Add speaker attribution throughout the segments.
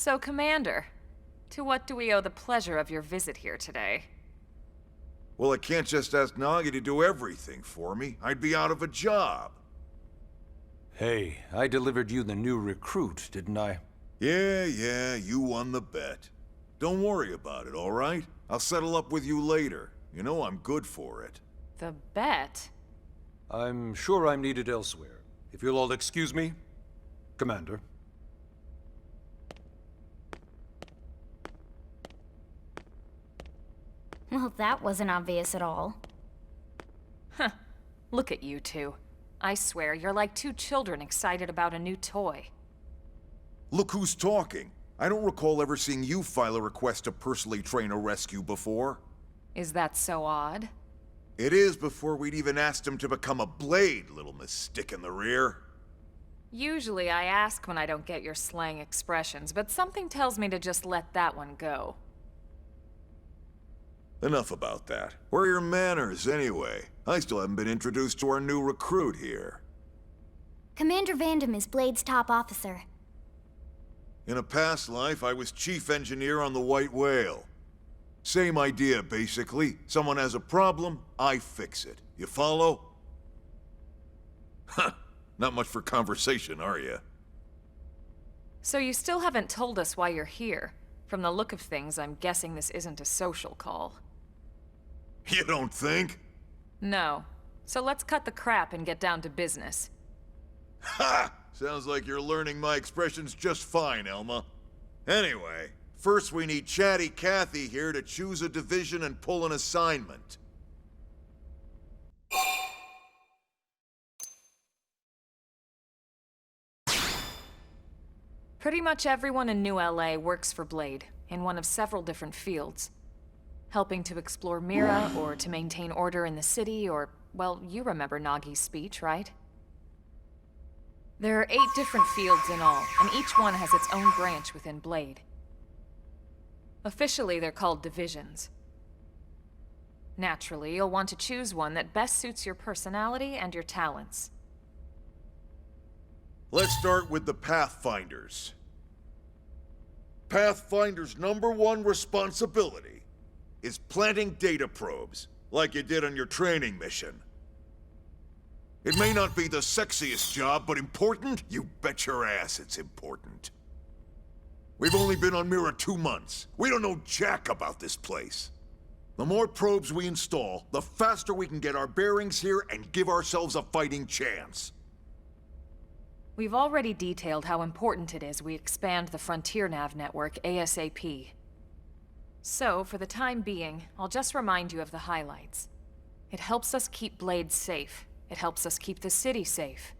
Speaker 1: So, Commander, to what do we owe the pleasure of your visit here today?
Speaker 2: Well, I can't just ask Nagi to do everything for me. I'd be out of a job.
Speaker 3: Hey, I delivered you the new recruit, didn't I?
Speaker 2: Yeah, you won the bet. Don't worry about it, all right? I'll settle up with you later. You know I'm good for it.
Speaker 1: The bet?
Speaker 3: I'm sure I'm needed elsewhere. If you'll all excuse me, Commander.
Speaker 4: Well, that wasn't obvious at all.
Speaker 1: Huh. Look at you two. I swear, you're like two children excited about a new toy.
Speaker 2: Look who's talking. I don't recall ever seeing you file a request to personally train a rescue before.
Speaker 1: Is that so odd?
Speaker 2: It is before we'd even asked him to become a blade, little miss stick in the rear.
Speaker 1: Usually I ask when I don't get your slang expressions, but something tells me to just let that one go.
Speaker 2: Enough about that. Where are your manners, anyway? I still haven't been introduced to our new recruit here.
Speaker 4: Commander Vandam is Blade's top officer.
Speaker 2: In a past life, I was chief engineer on the White Whale. Same idea, basically. Someone has a problem, I fix it. You follow? Huh. Not much for conversation, are you?
Speaker 1: So you still haven't told us why you're here. From the look of things, I'm guessing this isn't a social call.
Speaker 2: You don't think?
Speaker 1: No. So let's cut the crap and get down to business.
Speaker 2: Ha! Sounds like you're learning my expressions just fine, Elma. Anyway, first we need Chatty Cathy here to choose a division and pull an assignment.
Speaker 1: Pretty much everyone in New LA works for Blade, in one of several different fields. Helping to explore Mira, or to maintain order in the city, or, well, you remember Nagi's speech, right? There are 8 different fields in all, and each one has its own branch within Blade. Officially, they're called divisions. Naturally, you'll want to choose one that best suits your personality and your talents.
Speaker 2: Let's start with the Pathfinders. Pathfinder's #1 responsibility is planting data probes, like you did on your training mission. It may not be the sexiest job, but important? You bet your ass it's important. We've only been on Mira 2 months. We don't know jack about this place. The more probes we install, the faster we can get our bearings here and give ourselves a fighting chance.
Speaker 1: We've already detailed how important it is we expand the Frontier Nav network ASAP. So, for the time being, I'll just remind you of the highlights. It helps us keep Blade safe. It helps us keep the city safe.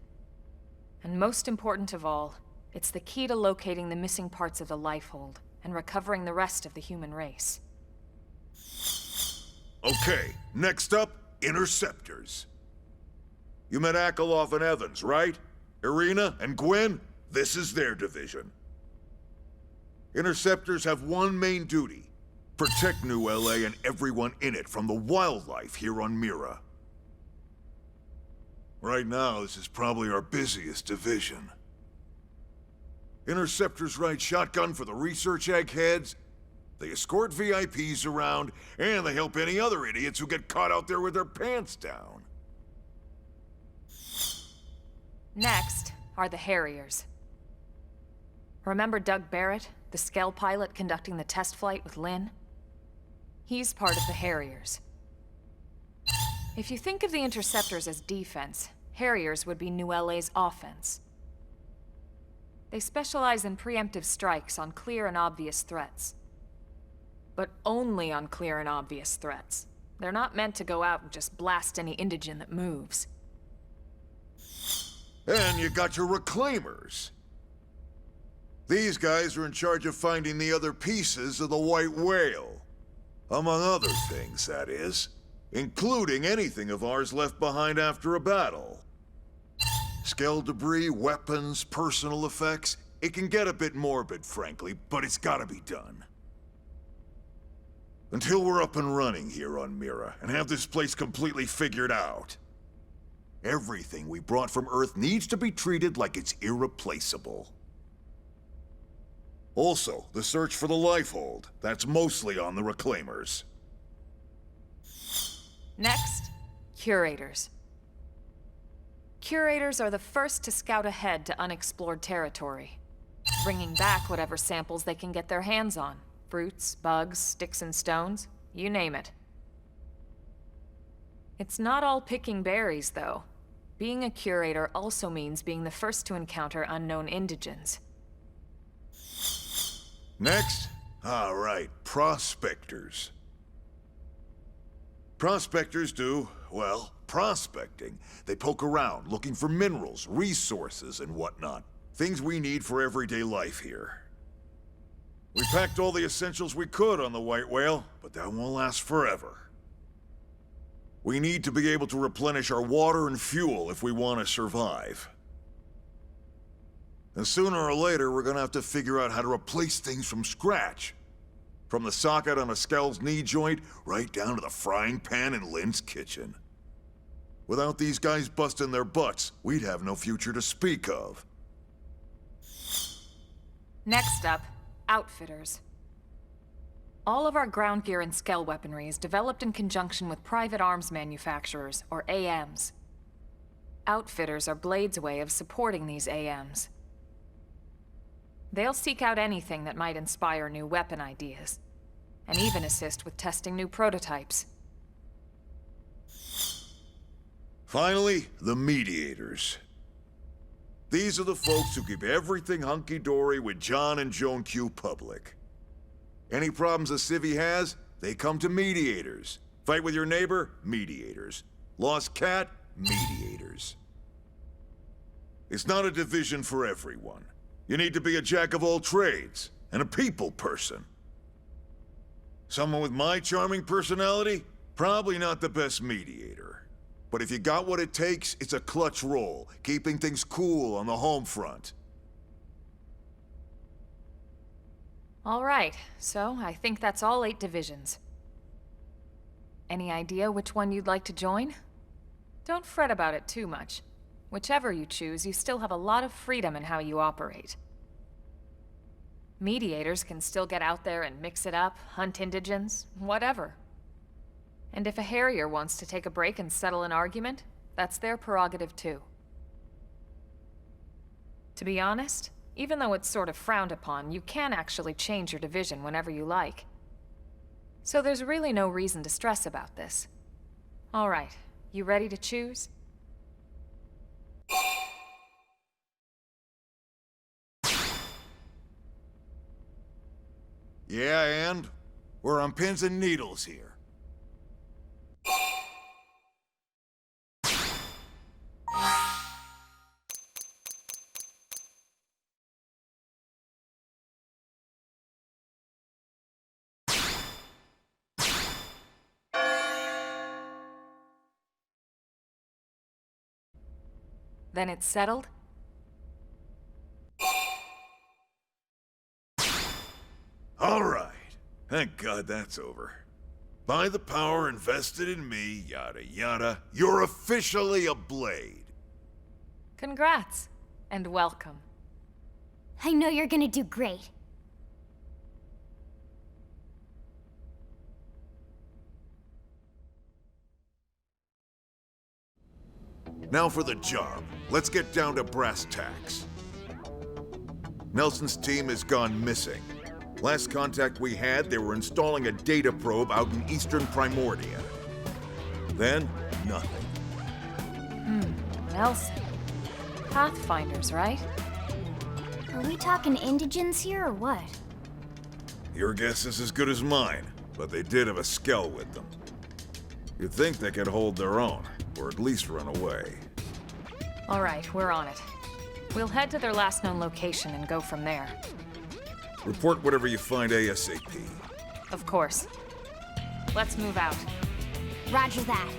Speaker 1: And most important of all, it's the key to locating the missing parts of the Lifehold and recovering the rest of the human race.
Speaker 2: Okay, next up, Interceptors. You met Akalov and Evans, right? Irina and Gwen? This is their division. Interceptors have one main duty: protect New LA and everyone in it from the wildlife here on Mira. Right now, this is probably our busiest division. Interceptors ride shotgun for the research eggheads, they escort VIPs around, and they help any other idiots who get caught out there with their pants down.
Speaker 1: Next are the Harriers. Remember Doug Barrett, the Skell pilot conducting the test flight with Lynn? He's part of the Harriers. If you think of the Interceptors as defense, Harriers would be New LA's offense. They specialize in preemptive strikes on clear and obvious threats. But only on clear and obvious threats. They're not meant to go out and just blast any indigene that moves.
Speaker 2: And you got your Reclaimers. These guys are in charge of finding the other pieces of the White Whale. Among other things, that is. Including anything of ours left behind after a battle. Skell debris, weapons, personal effects. It can get a bit morbid, frankly, but it's gotta be done. Until we're up and running here on Mira, and have this place completely figured out, everything we brought from Earth needs to be treated like it's irreplaceable. Also, the search for the Lifehold. That's mostly on the Reclaimers.
Speaker 1: Next, Curators. Curators are the first to scout ahead to unexplored territory, bringing back whatever samples they can get their hands on. Fruits, bugs, sticks and stones, you name it. It's not all picking berries, though. Being a curator also means being the first to encounter unknown indigents.
Speaker 2: Next? All right, prospectors. Prospectors do, well, prospecting. They poke around, looking for minerals, resources, and whatnot. Things we need for everyday life here. We packed all the essentials we could on the White Whale, but that won't last forever. We need to be able to replenish our water and fuel if we want to survive. And sooner or later, we're gonna have to figure out how to replace things from scratch. From the socket on a Skell's knee joint, right down to the frying pan in Lynn's kitchen. Without these guys busting their butts, we'd have no future to speak of.
Speaker 1: Next up, Outfitters. All of our ground gear and Skell weaponry is developed in conjunction with private arms manufacturers, or AMs. Outfitters are Blade's way of supporting these AMs. They'll seek out anything that might inspire new weapon ideas, and even assist with testing new prototypes.
Speaker 2: Finally, the Mediators. These are the folks who keep everything hunky-dory with John and Joan Q public. Any problems a civvy has, they come to Mediators. Fight with your neighbor? Mediators. Lost cat? Mediators. It's not a division for everyone. You need to be a jack of all trades, and a people person. Someone with my charming personality? Probably not the best mediator. But if you got what it takes, it's a clutch role, keeping things cool on the home front.
Speaker 1: All right, so I think that's all 8 divisions. Any idea which one you'd like to join? Don't fret about it too much. Whichever you choose, you still have a lot of freedom in how you operate. Mediators can still get out there and mix it up, hunt indigents, whatever. And if a Harrier wants to take a break and settle an argument, that's their prerogative too. To be honest, even though it's sort of frowned upon, you can actually change your division whenever you like. So there's really no reason to stress about this. All right, you ready to choose?
Speaker 2: Yeah, and? We're on pins and needles here.
Speaker 1: Then it's settled?
Speaker 2: All right. Thank God that's over. By the power invested in me, yada yada, you're officially a Blade.
Speaker 1: Congrats, and welcome.
Speaker 4: I know you're gonna do great.
Speaker 2: Now for the job. Let's get down to brass tacks. Nelson's team has gone missing. Last contact we had, they were installing a data probe out in eastern Primordia. Then, nothing.
Speaker 1: Nelson. Pathfinders, right?
Speaker 4: Are we talking indigents here or what?
Speaker 2: Your guess is as good as mine, but they did have a Skell with them. You'd think they could hold their own, or at least run away.
Speaker 1: All right, we're on it. We'll head to their last known location and go from there.
Speaker 2: Report whatever you find ASAP.
Speaker 1: Of course. Let's move out.
Speaker 4: Roger that.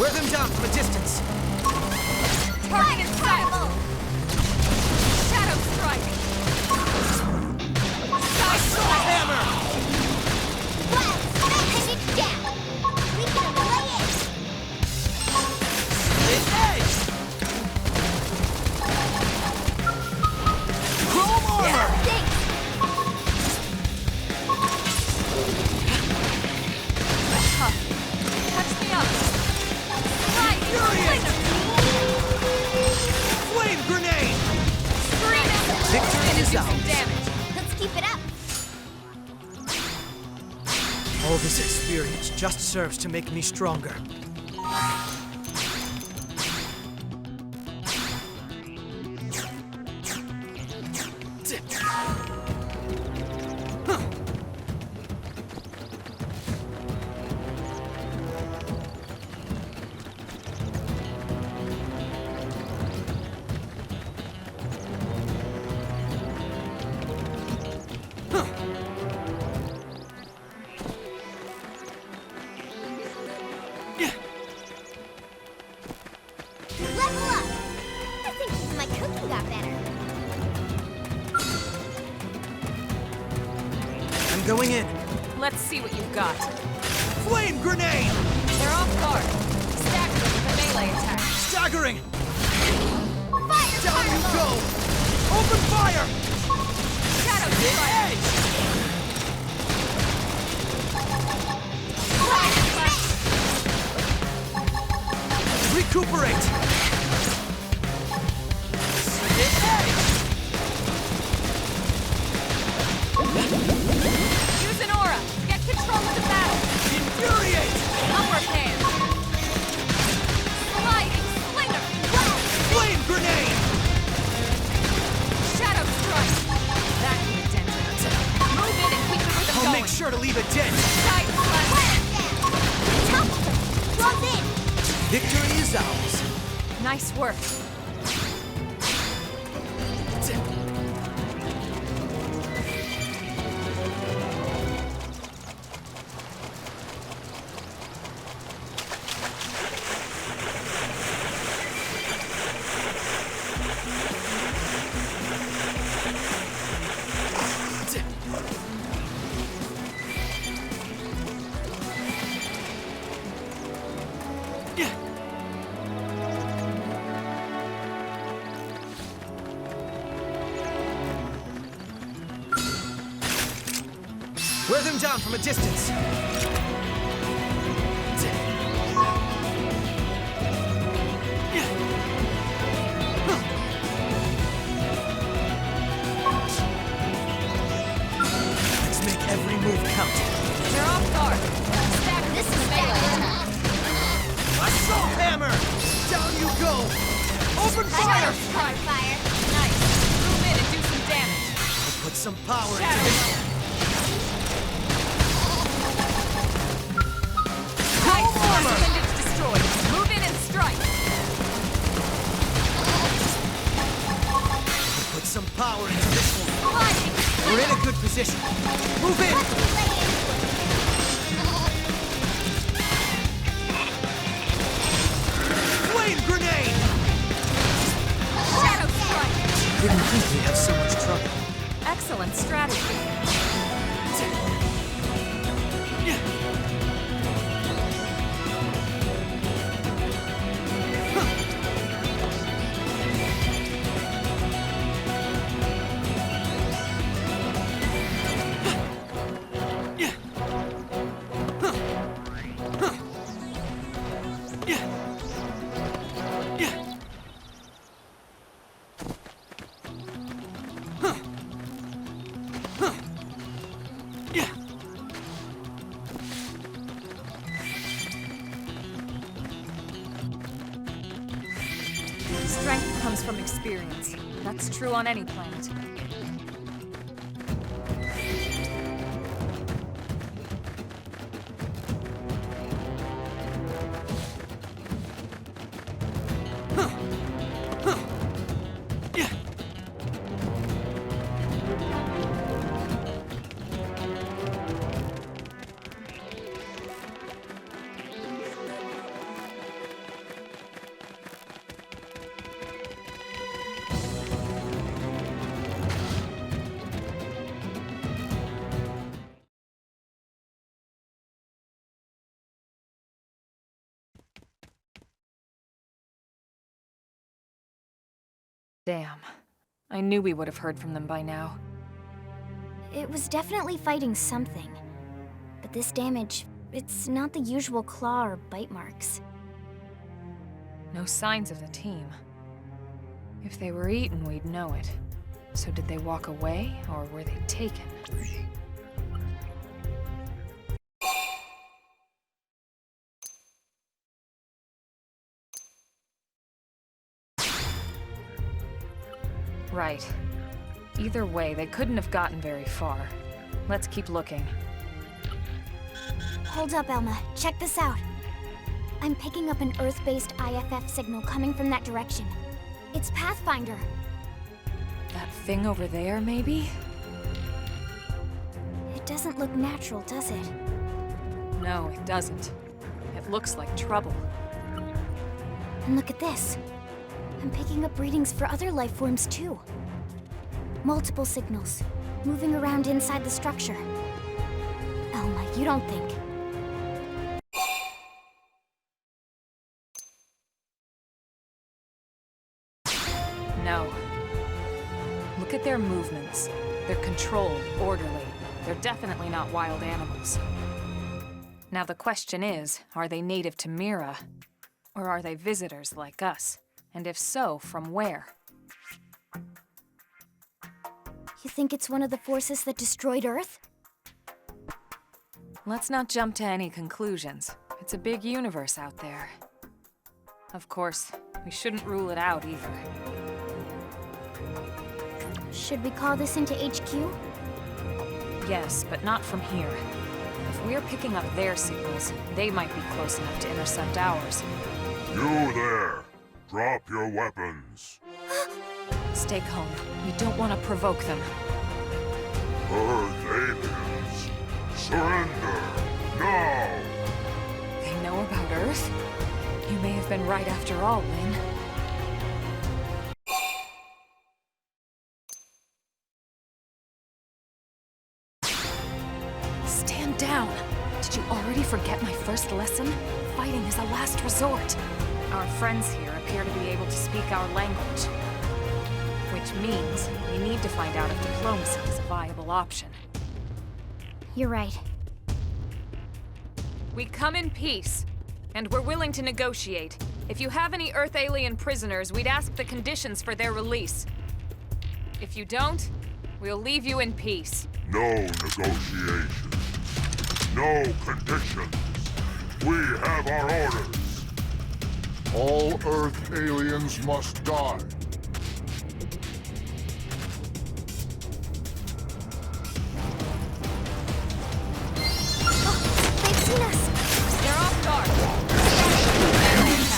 Speaker 5: Wear them down from a distance.
Speaker 1: Target in sight! Shadow strike!
Speaker 5: Assault hammer!
Speaker 4: Well, pin it down. We can relay it.
Speaker 5: Split edge! Chrome armor!
Speaker 4: Thanks.
Speaker 1: Touch me up! Right!
Speaker 5: Furious! Flame grenade! Victory
Speaker 1: Gonna
Speaker 5: is
Speaker 1: do some
Speaker 5: ours.
Speaker 1: damage!
Speaker 4: Let's keep it up.
Speaker 5: All this experience just serves to make me stronger.
Speaker 4: Level up. I think even my cooking got better.
Speaker 5: I'm going in.
Speaker 1: Let's see what you've got.
Speaker 5: Flame grenade!
Speaker 1: They're off guard. Stagger them with a melee attack.
Speaker 5: Staggering!
Speaker 4: Fire!
Speaker 5: Down you
Speaker 4: Fireball!
Speaker 5: go! Open fire!
Speaker 1: Shadow
Speaker 5: Split
Speaker 1: strike!
Speaker 5: edge! Recuperate! Split edge!
Speaker 1: Use an aura! Get control of the battle!
Speaker 5: Infuriate!
Speaker 1: Upper hand! Sliding slinger!
Speaker 5: Flame grenade!
Speaker 1: Shadow strike! That could be dented. Move in and keep the rhythm
Speaker 5: I'll
Speaker 1: going.
Speaker 5: make sure to leave a dent.
Speaker 1: Tight slash.
Speaker 4: Top! Close in!
Speaker 5: Victory is ours.
Speaker 1: Nice work.
Speaker 5: Wear them down from a distance. Let's make every move count.
Speaker 1: They're off guard. Stagger
Speaker 4: This
Speaker 1: with
Speaker 4: is
Speaker 1: a melee
Speaker 4: better.
Speaker 1: attack.
Speaker 5: Assault hammer! Down you go! Open
Speaker 4: Shadow
Speaker 5: fire!
Speaker 4: strike. Fire.
Speaker 1: Nice. Move in and do some damage.
Speaker 5: Put some power into
Speaker 1: Shadow.
Speaker 5: this.
Speaker 1: Nice.
Speaker 5: armor.
Speaker 1: Appendage destroyed. Move in and strike.
Speaker 5: Put some power into this one.
Speaker 1: Sliding.
Speaker 5: We're in a good position. Move in!
Speaker 4: Let's relay it.
Speaker 5: Flame grenade!
Speaker 1: Shadow strike.
Speaker 5: Didn't think we'd have so much trouble.
Speaker 1: Excellent strategy. Strength comes from experience. That's true on any planet. Damn. I knew we would have heard from them by now.
Speaker 4: It was definitely fighting something. But this damage, it's not the usual claw or bite marks.
Speaker 1: No signs of the team. If they were eaten, we'd know it. So did they walk away, or were they taken? Right. Either way, they couldn't have gotten very far. Let's keep looking.
Speaker 4: Hold up, Elma. Check this out. I'm picking up an Earth-based IFF signal coming from that direction. It's Pathfinder.
Speaker 1: That thing over there, maybe?
Speaker 4: It doesn't look natural, does it?
Speaker 1: No, it doesn't. It looks like trouble.
Speaker 4: And look at this. I'm picking up readings for other life forms, too. Multiple signals, moving around inside the structure. Elma, you don't think...
Speaker 1: No. Look at their movements. They're controlled, orderly. They're definitely not wild animals. Now the question is, are they native to Mira? Or are they visitors like us? And if so, from where?
Speaker 4: You think it's one of the forces that destroyed Earth?
Speaker 1: Let's not jump to any conclusions. It's a big universe out there. Of course, we shouldn't rule it out either.
Speaker 4: Should we call this into HQ?
Speaker 1: Yes, but not from here. If we're picking up their signals, they might be close enough to intercept ours.
Speaker 6: You there! Drop your weapons.
Speaker 1: Stay calm. We don't want to provoke them.
Speaker 6: Earth aliens, surrender now!
Speaker 1: They know about Earth? You may have been right after all, Lynn. Stand down! Did you already forget my first lesson? Fighting is a last resort. Our friends here appear to be able to speak our language. Which means we need to find out if diplomacy is a viable option.
Speaker 4: You're right.
Speaker 1: We come in peace, and we're willing to negotiate. If you have any Earth alien prisoners, we'd ask the conditions for their release. If you don't, we'll leave you in peace.
Speaker 6: No negotiations. No conditions. We have our orders. All Earth aliens must die.
Speaker 4: They've seen us!
Speaker 1: They're off guard.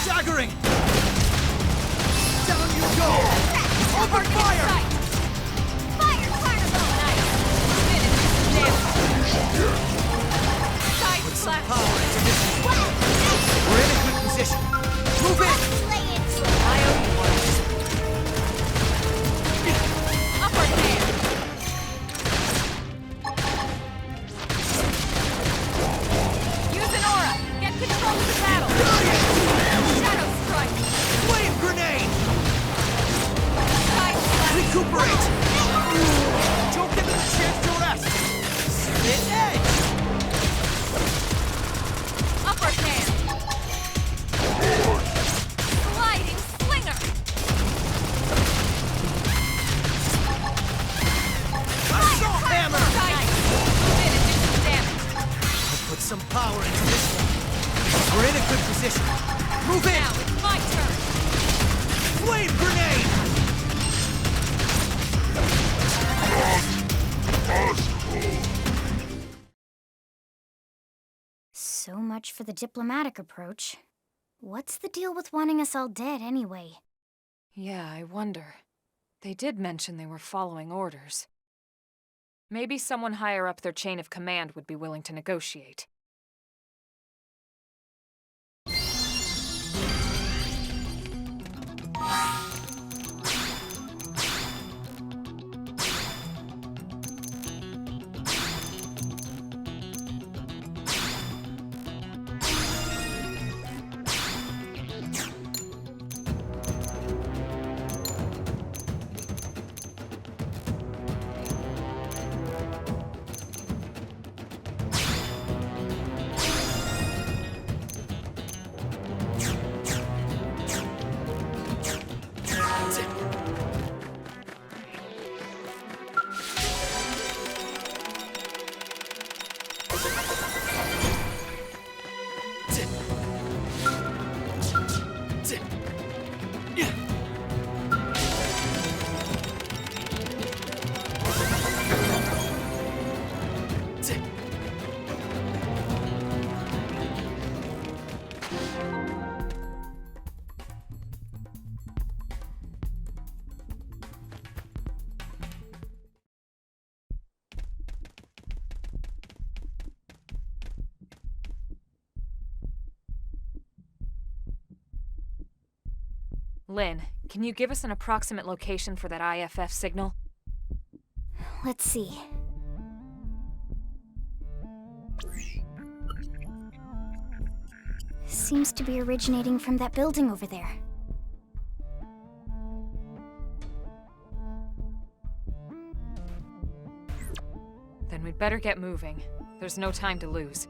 Speaker 5: Staggering! Down you go! Open fire!
Speaker 4: Fire, Carnival!
Speaker 1: Nice. Finish. Damage. Side
Speaker 5: Some
Speaker 1: slash.
Speaker 5: power into this. We're in a good position. Move in!
Speaker 4: Slay it!
Speaker 1: I owe you one. Upper hand. Use an aura. Get control of the battle. Shadow strike.
Speaker 5: Flame grenade!
Speaker 1: Side slash.
Speaker 5: Recuperate! Don't give it a chance to rest! Spit edge!
Speaker 1: Upper hand. Sliding slinger.
Speaker 5: Assault hammer!
Speaker 1: Nice. Move in and do some damage.
Speaker 5: Let's put some power into this one. We're in a good position. Move in!
Speaker 1: Now it's my turn.
Speaker 5: Flame grenade!
Speaker 4: So much for the diplomatic approach. What's the deal with wanting us all dead, anyway?
Speaker 1: Yeah, I wonder. They did mention they were following orders. Maybe someone higher up their chain of command would be willing to negotiate. Lynn, can you give us an approximate location for that IFF signal?
Speaker 4: Let's see. Seems to be originating from that building over there.
Speaker 1: Then we'd better get moving. There's no time to lose.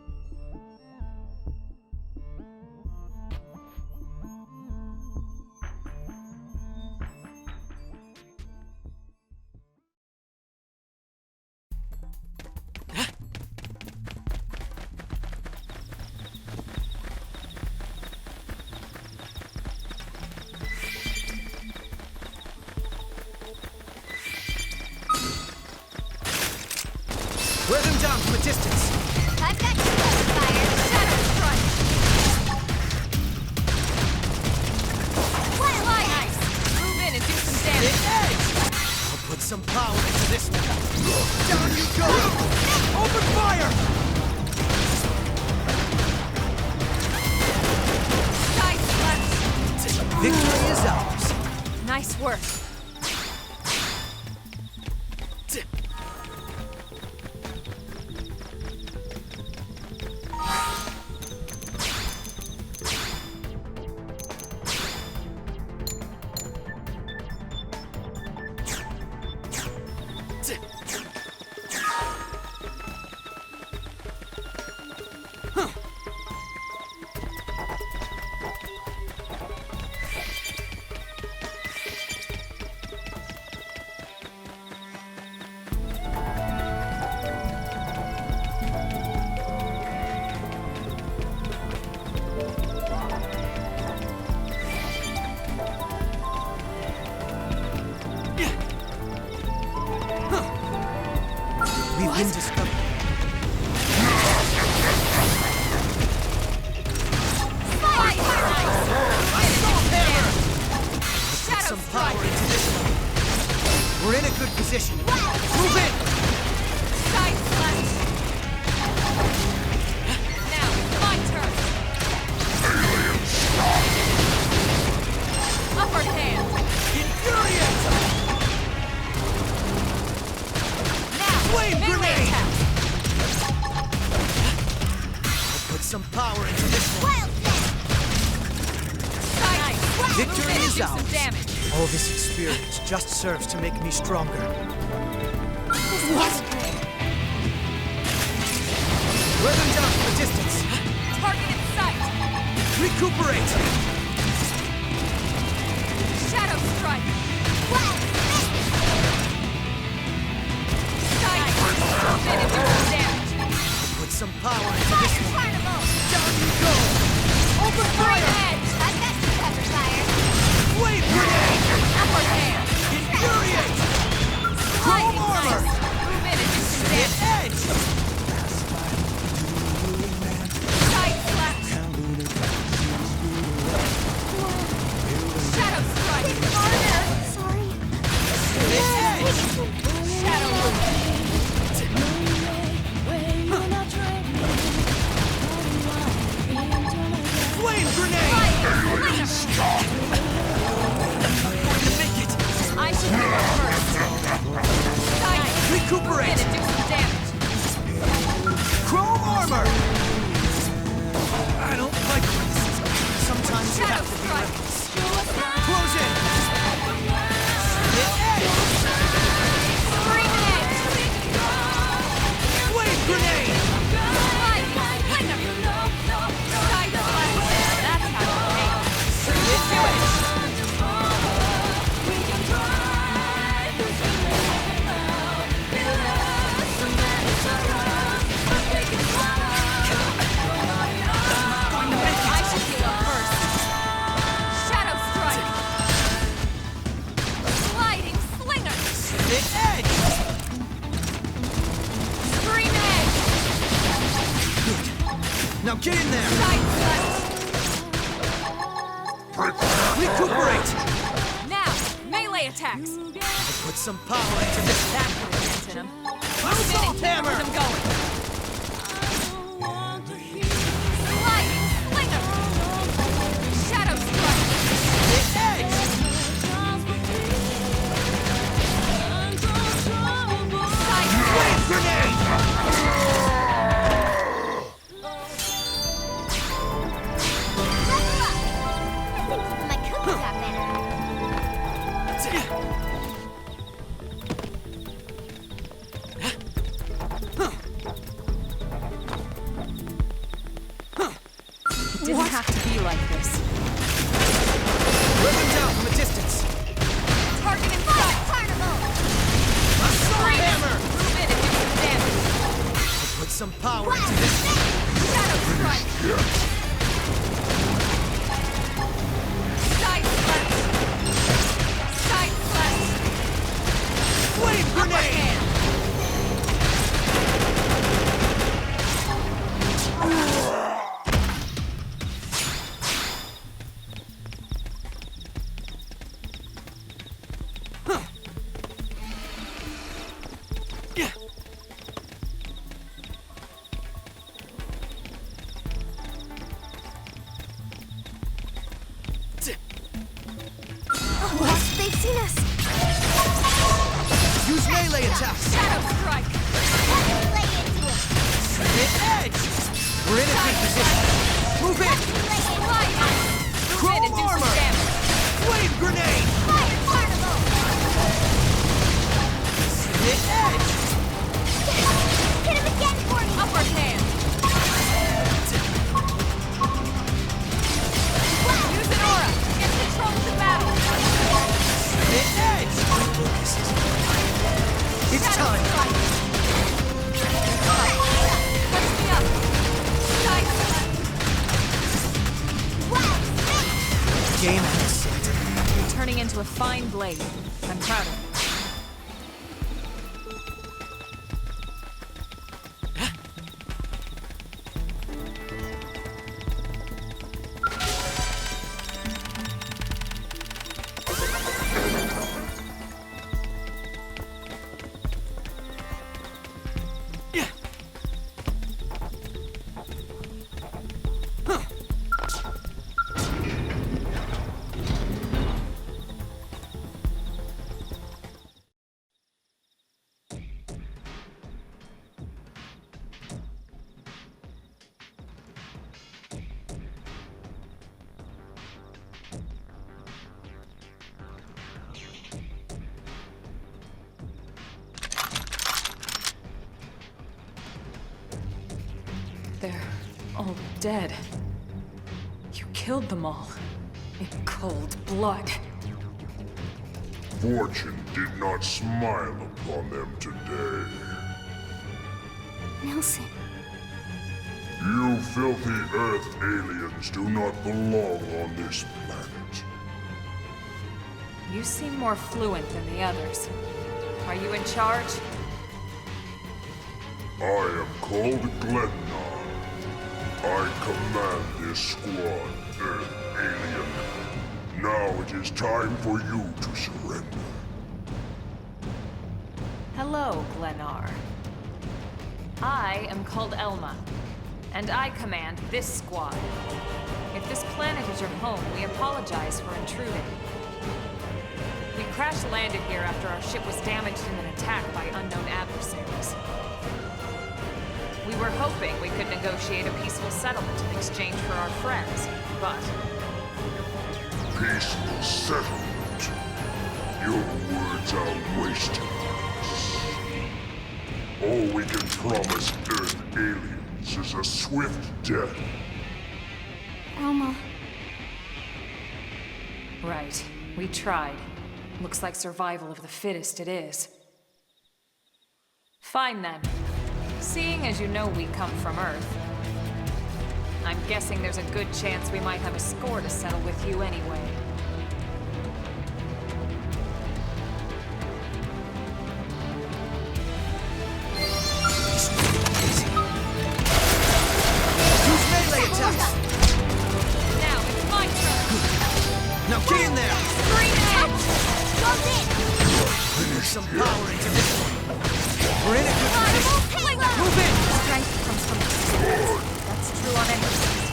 Speaker 5: Wear them down from a distance.
Speaker 4: I've got you covered, fire. Shadow strike. Wild ice.
Speaker 1: Move in and do some
Speaker 5: Hit
Speaker 1: damage.
Speaker 5: edge! I'll put some power into this one. Down you go! Open fire!
Speaker 1: Side slash.
Speaker 5: Victory is ours.
Speaker 1: Nice work.
Speaker 5: We've been discovered. Put some power into this one. We're in a good position. Move in!
Speaker 1: Side slash. Now, my turn. Upper hand.
Speaker 5: Infuriate!
Speaker 1: Now,
Speaker 5: Flame
Speaker 1: melee
Speaker 5: grenade!
Speaker 1: attack.
Speaker 5: I'll put some power into this one.
Speaker 4: Wild snap.
Speaker 1: Nice.
Speaker 5: Victory
Speaker 1: Move in and
Speaker 5: is
Speaker 1: do some
Speaker 5: ours.
Speaker 1: damage.
Speaker 5: All this experience just serves to make me stronger.
Speaker 4: Isn't that good?
Speaker 5: Wear them down from a distance.
Speaker 1: Target in sight.
Speaker 5: Recuperate!
Speaker 1: Shadow strike.
Speaker 4: Wild snap.
Speaker 1: Side slash. Move in and do some damage.
Speaker 5: Put some power into this one.
Speaker 4: Carnival.
Speaker 5: Down you go! Open fire!
Speaker 1: Edge.
Speaker 4: I've got you covered, fire.
Speaker 5: Flame grenade!
Speaker 1: Upper hand.
Speaker 5: Infuriate!
Speaker 1: Lightning
Speaker 5: Chrome armor!
Speaker 1: strike. Move in and do some
Speaker 5: Hit
Speaker 1: damage.
Speaker 5: edge!
Speaker 1: Side slash. Shadow strike.
Speaker 4: Sorry.
Speaker 5: Hit edge!
Speaker 1: Shadow loop.
Speaker 5: Flame grenade! Going to make it!
Speaker 1: I should go first. Side
Speaker 5: Recuperate!
Speaker 1: and do some damage.
Speaker 5: Chrome armor! I don't like when this is... Sometimes you
Speaker 1: Shadow
Speaker 5: have to be
Speaker 1: strike.
Speaker 5: reckless. Close in! Hit edge!
Speaker 1: Scream edge.
Speaker 5: Flame grenade!
Speaker 1: Light. Flicker. Side slash. That's how you take it. Do it.
Speaker 5: Now get in there!
Speaker 6: Prepare.
Speaker 5: Recuperate!
Speaker 1: Now, melee attacks!
Speaker 5: Put some power into this.
Speaker 1: That could have dented him.
Speaker 5: Assault hammer!
Speaker 1: Keep him going! Sliding! Slinger! Shadow strike!
Speaker 5: The edge!
Speaker 1: Side
Speaker 5: Flame grenade!
Speaker 4: My cookie got better.
Speaker 1: It didn't have to be like this.
Speaker 5: Rip him down from a distance!
Speaker 1: Target in sight!
Speaker 4: Carnival!
Speaker 5: Assault hammer!
Speaker 1: Move in and do some damage!
Speaker 5: Put some power into this.
Speaker 1: Shadow strike! Side slash! Side slash!
Speaker 5: Flame grenade!
Speaker 4: Oh, they've seen us.
Speaker 5: Use melee attacks!
Speaker 1: Shadow strike!
Speaker 4: Lay into it.
Speaker 5: The edge! We're in a good position. Move in!
Speaker 1: Slide! Move in
Speaker 5: Chrome
Speaker 1: and do some
Speaker 5: armor!
Speaker 1: damage!
Speaker 5: Flame grenade!
Speaker 4: Fire carnival.
Speaker 5: The edge!
Speaker 4: Hit him again for me.
Speaker 1: Upper hand! Use an aura! Get control of the battle!
Speaker 5: The edge! It's
Speaker 1: Shadow
Speaker 5: time!
Speaker 1: strike! Touch me up! Side slash!
Speaker 5: Game has set.
Speaker 1: You're turning into a fine blade. I'm proud of you. They're all dead. You killed them all. In cold blood.
Speaker 6: Fortune did not smile upon them today.
Speaker 4: Nelson.
Speaker 6: You filthy Earth aliens do not belong on this planet.
Speaker 1: You seem more fluent than the others. Are you in charge?
Speaker 6: I am called Glennar. I command this squad, Earth alien. Now it is time for you to surrender.
Speaker 1: Hello, Glennar. I am called Elma, and I command this squad. If this planet is your home, we apologize for intruding. We crash-landed here after our ship was damaged in an attack by unknown adversaries. We were hoping we could negotiate a peaceful settlement in exchange for our friends, but...
Speaker 6: Peaceful settlement. Your words are wasted on us. All we can promise Earth aliens is a swift death.
Speaker 4: Elma.
Speaker 1: Right. We tried. Looks like survival of the fittest it is. Fine then. Seeing as you know we come from Earth, I'm guessing there's a good chance we might have a score to settle with you anyway.
Speaker 5: Use power into this one. We're in a good position. Move in!
Speaker 1: Strength comes from experience. That's true on any side.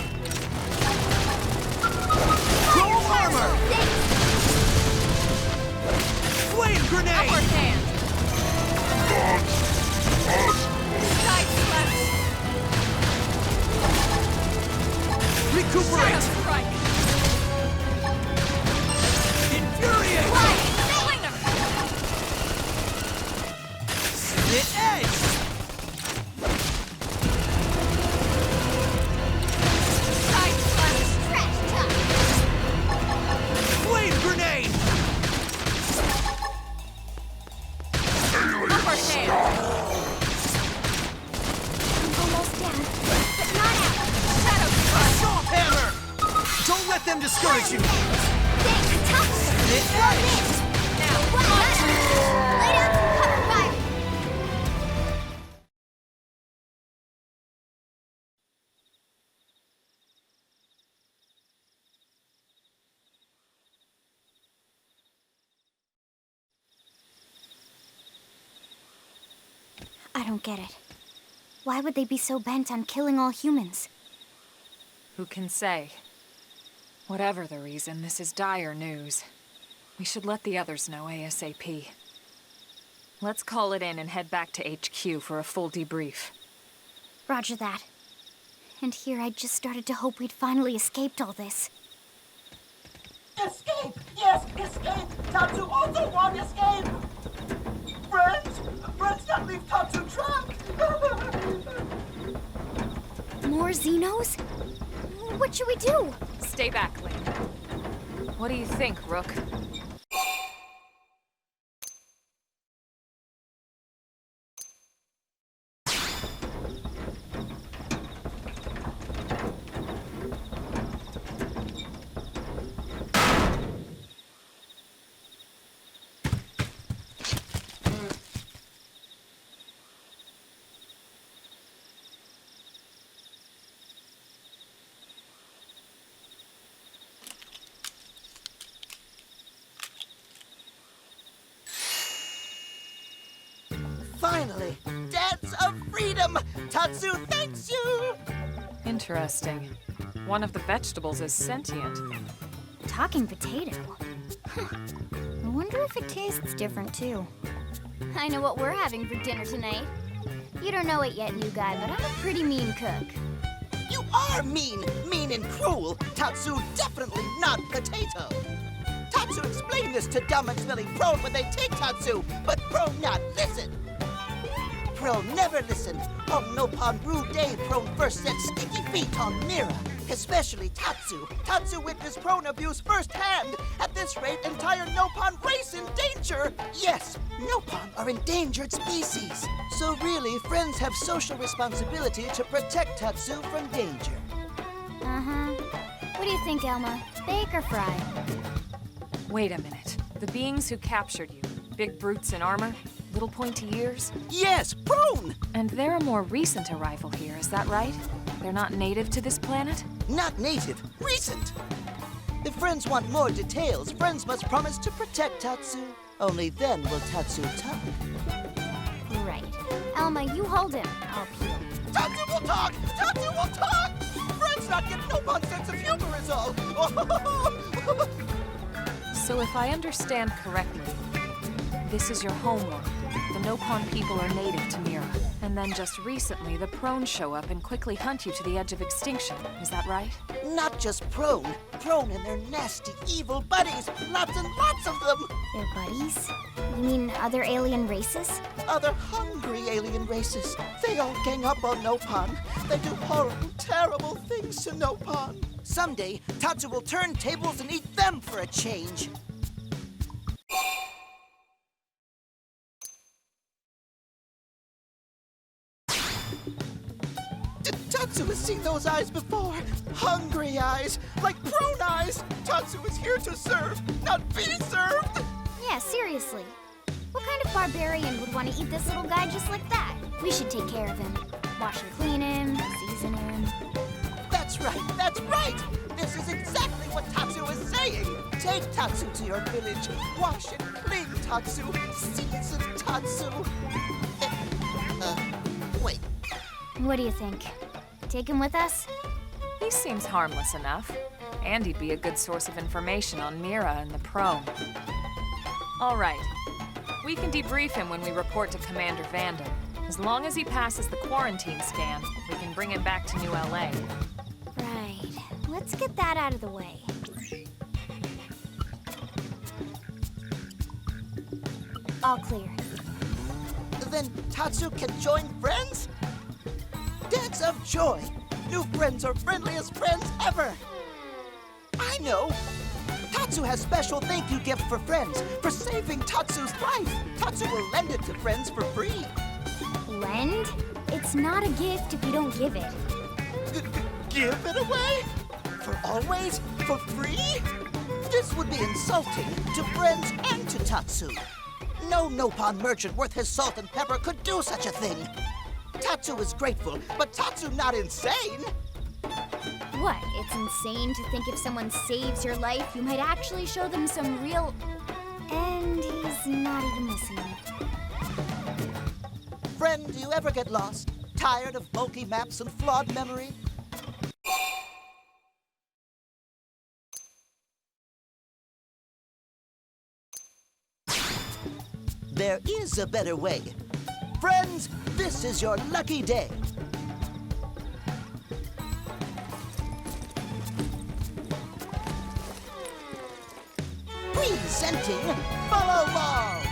Speaker 5: Chrome armor! Flame grenade!
Speaker 1: Upward hand! Side slash!
Speaker 5: Recuperate!
Speaker 1: Shadow strike!
Speaker 5: Infuriate!
Speaker 1: Light! Flinger!
Speaker 5: Split edge!
Speaker 1: Side slash!
Speaker 4: Trash talk!
Speaker 5: Flame grenade!
Speaker 1: Upward hand!
Speaker 4: Almost down, but not out.
Speaker 1: Shadow strike!
Speaker 5: Assault hammer! Don't let them discourage you!
Speaker 4: Thanks, tough.
Speaker 5: Split edge!
Speaker 1: Now,
Speaker 4: Lay down some cover fire. I don't get it. Why would they be so bent on killing all humans?
Speaker 1: who can say? Whatever the reason, this is dire news. We should let the others know ASAP. Let's call it in and head back to HQ for a full debrief.
Speaker 4: Roger that. And here I just started to hope we'd finally escaped all this.
Speaker 7: Escape! Yes, escape! Tatsu also want escape! Friends! Friends that leave Tatsu trapped!
Speaker 4: More Xenos? What should we do?
Speaker 1: Stay back, Link. What do you think, Rook?
Speaker 7: Finally! Dance of freedom! Tatsu thanks you!
Speaker 1: Interesting. One of the vegetables is sentient.
Speaker 4: Talking potato. Huh. I wonder if it tastes different too. I know what we're having for dinner tonight. You don't know it yet, new guy, but I'm a pretty mean cook.
Speaker 7: You are mean! Mean and cruel! Tatsu definitely not potato! Tatsu explained this to dumb and smelly Prone when they take Tatsu, but Prone not listen! Prone never listen. On Nopon Brew Day, Prone first set sticky feet on Mira. Especially Tatsu. Tatsu witnessed Prone abuse firsthand. At this rate, entire Nopon race in danger. Yes, Nopon are endangered species. So really, friends have social responsibility to protect Tatsu from danger.
Speaker 4: Uh-huh. What do you think, Elma? Bake or fry?
Speaker 1: Wait a minute. The beings who captured you, big brutes in armor, little pointy ears?
Speaker 7: Yes, Prone!
Speaker 1: And they're a more recent arrival here, is that right? They're not native to this planet?
Speaker 7: Not native, recent. If friends want more details, friends must promise to protect Tatsu. Only then will Tatsu talk.
Speaker 4: Right. Elma, you hold him. I'll peel.
Speaker 7: Tatsu will talk! Tatsu will talk! Friends not get Nopon sense of humor is all.
Speaker 1: So if I understand correctly, this is your homeworld. The Nopon people are native to Mira. And then just recently, the Prone show up and quickly hunt you to the edge of extinction. Is that right?
Speaker 7: Not just Prone. Prone and their nasty, evil buddies. Lots and lots of them.
Speaker 4: They're buddies? You mean other alien races?
Speaker 7: Other hungry alien races. They all gang up on Nopon. They do horrible, terrible things to Nopon. Someday, Tatsu will turn tables and eat them for a change. Tatsu has seen those eyes before. Hungry eyes, like Prone eyes. Tatsu is here to serve, not be served.
Speaker 4: Yeah, seriously. What kind of barbarian would want to eat this little guy just like that? We should take care of him. Wash and clean him, season him.
Speaker 7: That's right, that's right. this is exactly what Tatsu is saying. Take Tatsu to your village. Wash and clean Tatsu. Season Tatsu. Wait.
Speaker 4: What do you think? Take him with us?
Speaker 1: He seems harmless enough. And he'd be a good source of information on Mira and the Prone. All right. We can debrief him when we report to Commander Vanden. As long as he passes the quarantine scan, we can bring him back to New LA.
Speaker 4: Right. Let's get that out of the way. All clear.
Speaker 7: Then Tatsu can join friends? Dance of joy! New friends are friendliest friends ever! I know! Tatsu has special thank you gift for friends for saving Tatsu's life. Tatsu will lend it to friends for free.
Speaker 4: Lend? It's not a gift if you don't give it.
Speaker 7: Give it away? For always? For free? This would be insulting to friends and to Tatsu. No Nopon merchant worth his salt and pepper could do such a thing. Tatsu is grateful, but Tatsu not insane.
Speaker 4: What? It's insane to think if someone saves your life, you might actually show them some real... And he's not even listening.
Speaker 7: Friend, do you ever get lost? Tired of bulky maps and flawed memory? There is a better way. Friends, this is your lucky day. Presenting Follow Ball!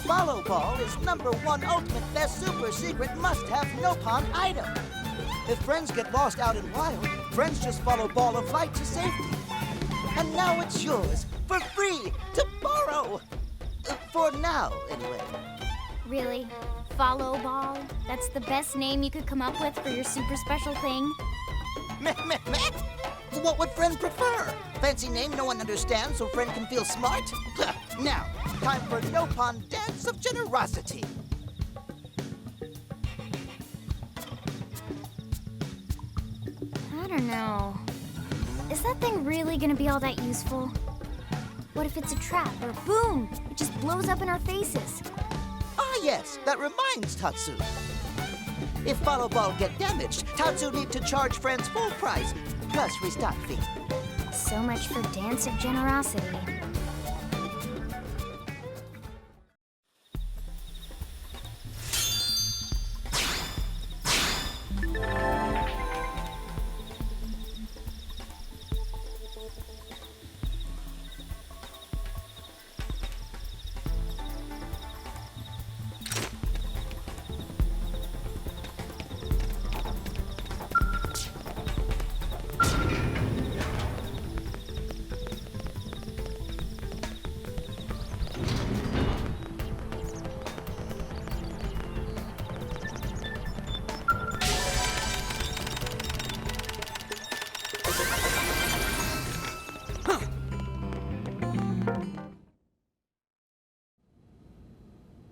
Speaker 7: Follow Ball is #1 ultimate best super secret must-have Nopon item. If friends get lost out in wild, friends just follow Ball of Light to safety. And now it's yours, for free, to borrow. For now, anyway.
Speaker 4: Really? Follow Ball? That's the best name you could come up with for your super special thing?
Speaker 7: Meh. What would friend prefer? Fancy name no one understands so friend can feel smart? Now, time for Nopon Dance of Generosity.
Speaker 4: I don't know. Is that thing really gonna be all that useful? What if it's a trap, or boom, it just blows up in our faces?
Speaker 7: Ah yes, that reminds Tatsu. If Follow Ball get damaged, Tatsu need to charge friends full price, plus restock fee.
Speaker 4: So much for Dance of Generosity.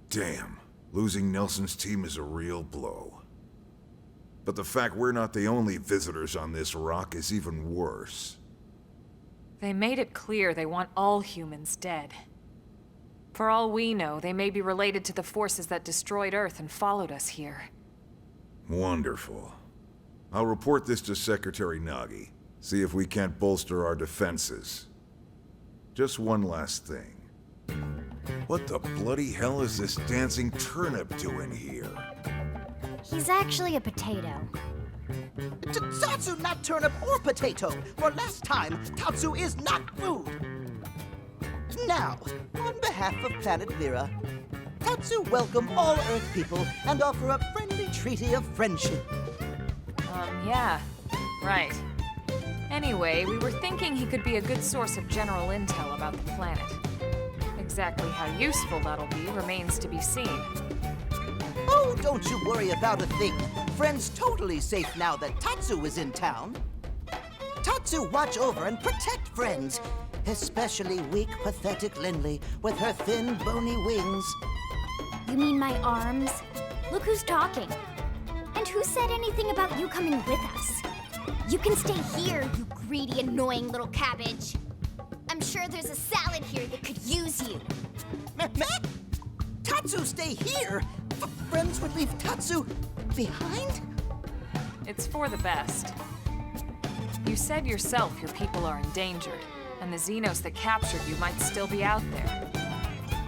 Speaker 2: Damn, losing Nelson's team is a real blow. But the fact we're not the only visitors on this rock is even worse.
Speaker 1: They made it clear they want all humans dead. For all we know, they may be related to the forces that destroyed Earth and followed us here.
Speaker 2: Wonderful. I'll report this to Secretary Nagi. See if we can't bolster our defenses. Just one last thing. What the bloody hell is this dancing turnip doing here?
Speaker 4: He's actually a potato.
Speaker 7: Tatsu not turnip or potato, for last time, Tatsu is not food. Now, on behalf of Planet Mira, Tatsu welcome all Earth people and offer a friendly treaty of friendship.
Speaker 1: Yeah, right. Anyway, we were thinking he could be a good source of general intel about the planet. Exactly how useful that'll be remains to be seen.
Speaker 7: Oh, don't you worry about a thing. Friend's totally safe now that Tatsu is in town. Tatsu watch over and protect friends, especially weak, pathetic Lindley with her thin, bony wings.
Speaker 4: You mean my arms? Look who's talking. And And who said anything about you coming with us? You can stay here, you greedy, annoying little cabbage. I'm sure there's a salad here that could use you.
Speaker 7: Meh? Tatsu, stay here? Friends would leave Tatsu behind?
Speaker 1: It's for the best. You said yourself your people are endangered, and the Xenos that captured you might still be out there.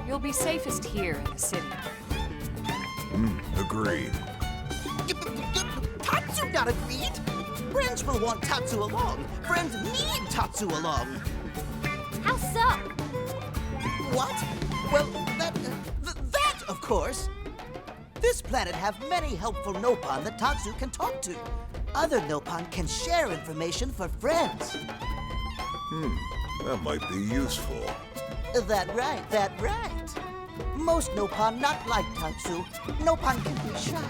Speaker 1: You'll be safest here in the city.
Speaker 2: Agreed.
Speaker 7: Tatsu not agreed? Friends will want Tatsu along. Friends need Tatsu along.
Speaker 4: How so?
Speaker 7: What? Well, that, of course. This planet have many helpful Nopon that Tatsu can talk to. Other Nopon can share information for friends.
Speaker 2: That might be useful.
Speaker 7: That right. Most Nopon not like Tatsu. Nopon can be shy.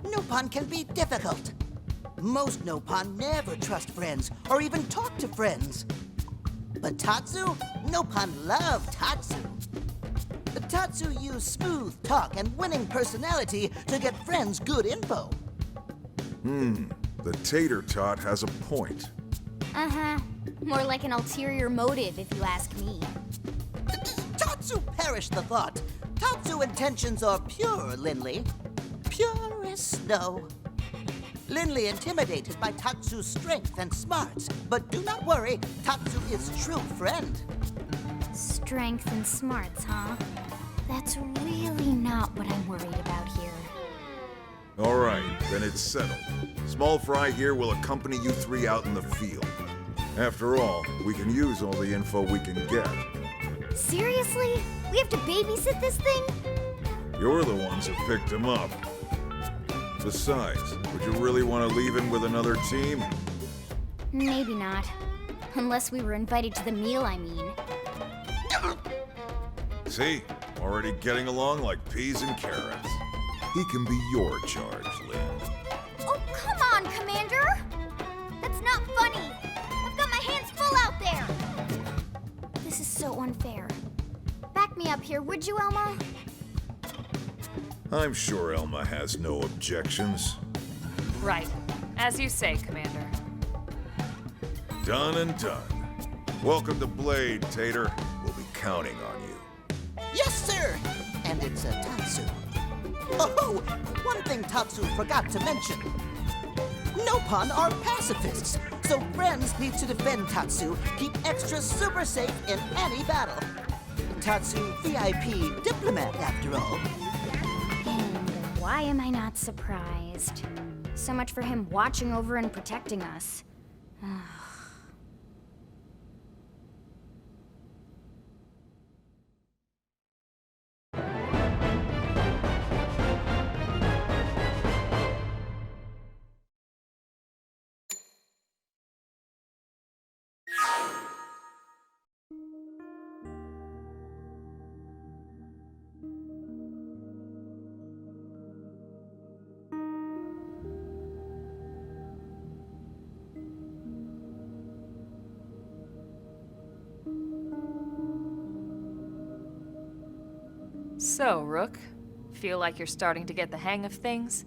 Speaker 7: Nopon can be difficult. Most Nopon never trust friends or even talk to friends. But Tatsu? Nopon love Tatsu. Tatsu use smooth talk and winning personality to get friends good info.
Speaker 2: The tater tot has a point.
Speaker 4: Uh-huh. More like an ulterior motive, if you ask me.
Speaker 7: Tatsu perish the thought. Tatsu intentions are pure, Linley. Pure as snow. Linley intimidated by Tatsu's strength and smarts, but do not worry, Tatsu is true friend.
Speaker 4: Strength and smarts, huh? That's really not what I'm worried about here.
Speaker 2: All right, then it's settled. Small Fry here will accompany you three out in the field. After all, we can use all the info we can get.
Speaker 4: Seriously? We have to babysit this thing?
Speaker 2: You're the ones who picked him up. Besides, would you really want to leave him with another team?
Speaker 4: Maybe not. Unless we were invited to the meal, I mean.
Speaker 2: See? Already getting along like peas and carrots. He can be your charge, Lynn.
Speaker 4: Oh, come on, Commander! That's not funny! I've got my hands full out there! This is so unfair. Back me up here, would you, Elma?
Speaker 2: I'm sure Elma has no objections.
Speaker 1: Right. As you say, Commander.
Speaker 2: Done and done. Welcome to Blade, Tater. We'll be counting on you.
Speaker 7: Yes, sir! And it's a Tatsu. Oh, one thing Tatsu forgot to mention. Nopon are pacifists, so friends need to defend Tatsu, keep extra super safe in any battle. Tatsu VIP diplomat, after all.
Speaker 4: And why am I not surprised? So much for him watching over and protecting us.
Speaker 1: So, Rook, feel like you're starting to get the hang of things?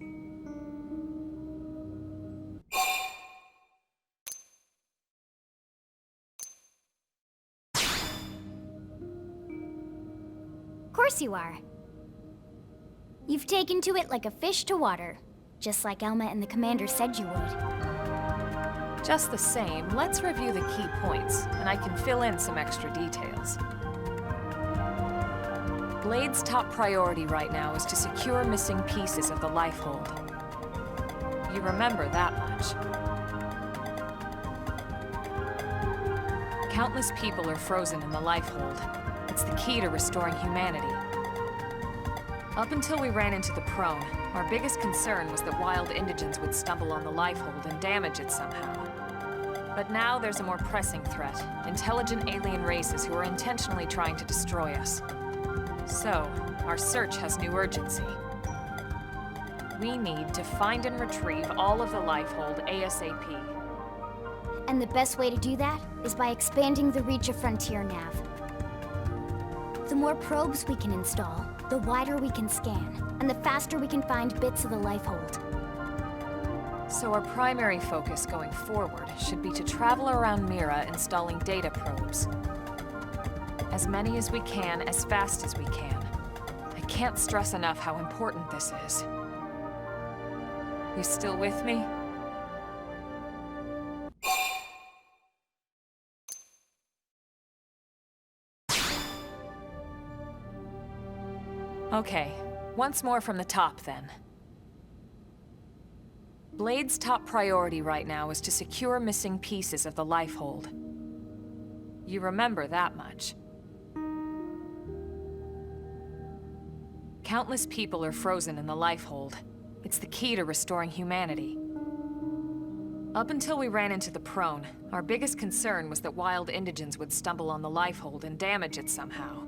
Speaker 4: Of course you are. You've taken to it like a fish to water, just like Elma and the Commander said you would.
Speaker 1: Just the same, let's review the key points, and I can fill in some extra details. Blade's top priority right now is to secure missing pieces of the Lifehold. You remember that much. Countless people are frozen in the Lifehold. It's the key to restoring humanity. Up until we ran into the Prone, our biggest concern was that wild indigents would stumble on the Lifehold and damage it somehow. But now there's a more pressing threat, intelligent alien races who are intentionally trying to destroy us. So, our search has new urgency. We need to find and retrieve all of the Lifehold ASAP.
Speaker 4: And the best way to do that is by expanding the reach of Frontier Nav. The more probes we can install, the wider we can scan, and the faster we can find bits of the Lifehold.
Speaker 1: So our primary focus going forward should be to travel around Mira installing data probes. As many as we can, as fast as we can. I can't stress enough how important this is. You still with me? Okay, once more from the top then. Blade's top priority right now is to secure missing pieces of the Lifehold. You remember that much. Countless people are frozen in the Lifehold. It's the key to restoring humanity. Up until we ran into the Prone, our biggest concern was that wild indigents would stumble on the Lifehold and damage it somehow.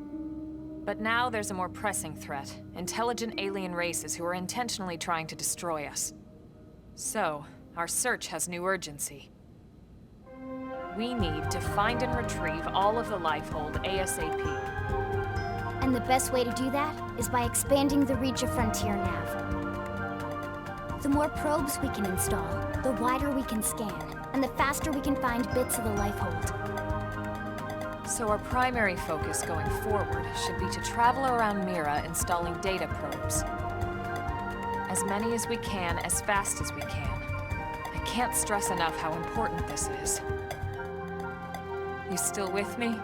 Speaker 1: But now there's a more pressing threat, intelligent alien races who are intentionally trying to destroy us. So, our search has new urgency. We need to find and retrieve all of the Lifehold ASAP.
Speaker 4: And the best way to do that is by expanding the reach of Frontier Nav. The more probes we can install, the wider we can scan, and the faster we can find bits of the Lifehold.
Speaker 1: So our primary focus going forward should be to travel around Mira installing data probes. As many as we can, as fast as we can. I can't stress enough how important this is. You still with me?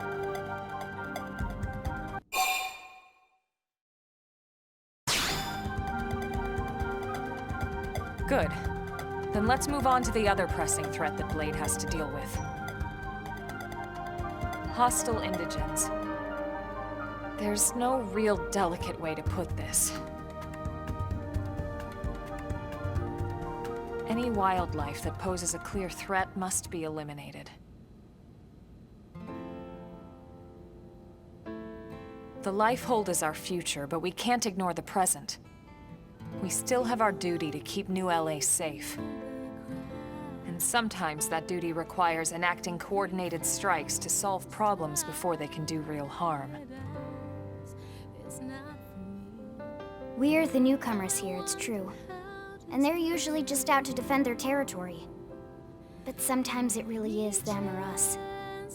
Speaker 1: Good. Then let's move on to the other pressing threat that Blade has to deal with. Hostile indigents. There's no real delicate way to put this. Any wildlife that poses a clear threat must be eliminated. The Lifehold is our future, but we can't ignore the present. We still have our duty to keep New LA safe. And sometimes that duty requires enacting coordinated strikes to solve problems before they can do real harm.
Speaker 4: We're the newcomers here, it's true. And they're usually just out to defend their territory. But sometimes it really is them or us.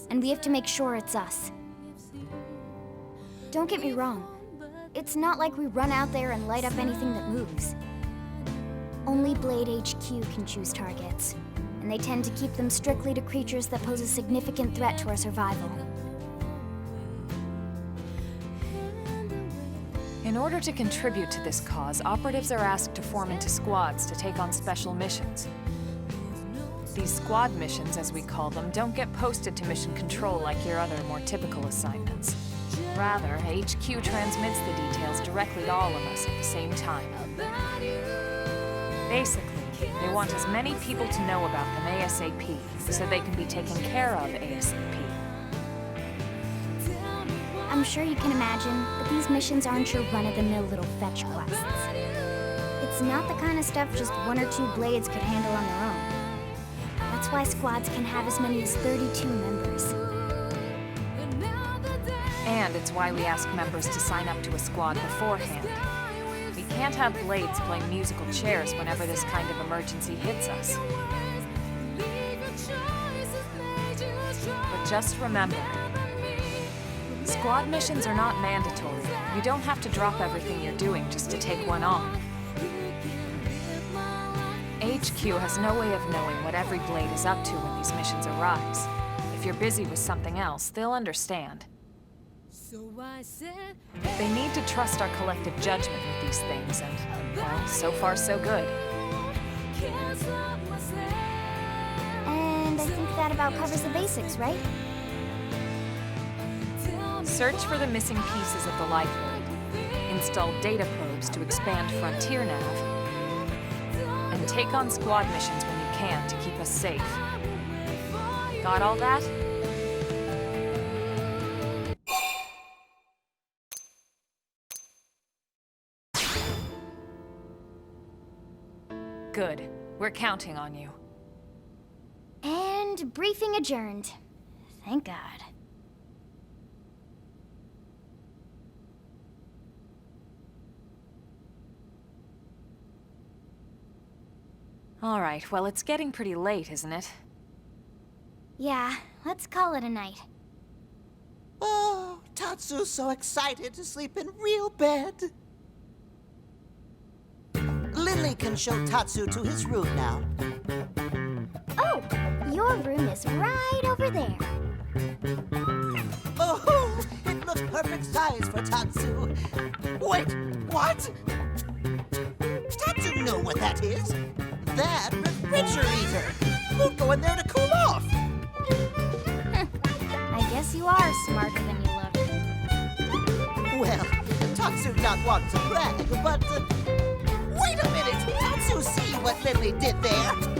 Speaker 4: And we have to make sure it's us. Don't get me wrong. It's not like we run out there and light up anything that moves. Only Blade HQ can choose targets, and they tend to keep them strictly to creatures that pose a significant threat to our survival.
Speaker 1: In order to contribute to this cause, operatives are asked to form into squads to take on special missions. These squad missions, as we call them, don't get posted to mission control like your other, more typical assignments. Rather, HQ transmits the details directly to all of us at the same time. Basically, they want as many people to know about them ASAP, so they can be taken care of ASAP.
Speaker 4: I'm sure you can imagine, but these missions aren't your run-of-the-mill little fetch quests. It's not the kind of stuff just one or two Blades could handle on their own. That's why squads can have as many as 32 members.
Speaker 1: And it's why we ask members to sign up to a squad beforehand. We can't have Blades playing musical chairs whenever this kind of emergency hits us. But just remember, squad missions are not mandatory. You don't have to drop everything you're doing just to take one on. HQ has no way of knowing what every Blade is up to when these missions arise. If you're busy with something else, they'll understand. They need to trust our collective judgment with these things, and, well, so far so good.
Speaker 4: And I think that about covers the basics, right?
Speaker 1: Search for the missing pieces of the Lifehold. Install data probes to expand Frontier Nav. And take on squad missions when you can to keep us safe. Got all that? Good. We're counting on you.
Speaker 4: And briefing adjourned. Thank God.
Speaker 1: All right, well, it's getting pretty late, isn't it?
Speaker 4: Yeah, let's call it a night.
Speaker 7: Oh, Tatsu's so excited to sleep in real bed. Lily can show Tatsu to his room now.
Speaker 4: Oh, your room is right over there.
Speaker 7: Oh, it looks perfect size for Tatsu. Wait, what? Tatsu know what that is. That refrigerator. We'll go in there to cool off.
Speaker 4: I guess you are smarter than you look.
Speaker 7: Well, Tatsu not want to brag, but... wait a minute! Tatsu see what Lily did there!